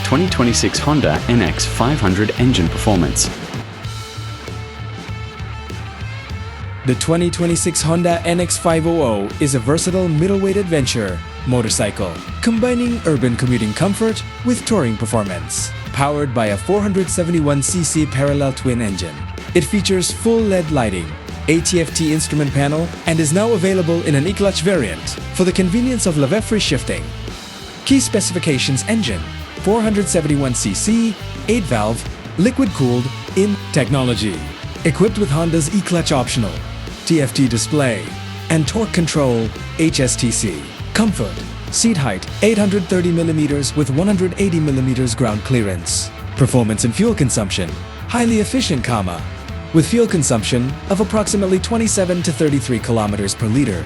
2026 Honda NX500 engine performance. The 2026 Honda NX500 is a versatile middleweight adventure motorcycle, combining urban commuting comfort with touring performance. Powered by a 471cc parallel twin engine, it features full LED lighting, ATFT instrument panel, and is now available in an e-clutch variant for the convenience of lever-free shifting. Key specifications: engine, 471cc, 8-valve, liquid-cooled, in technology. Equipped with Honda's e-clutch optional, TFT display, and torque control, HSTC. Comfort, seat height, 830mm with 180mm ground clearance. Performance and fuel consumption, highly efficient, with fuel consumption of approximately 27 to 33 kilometers per liter.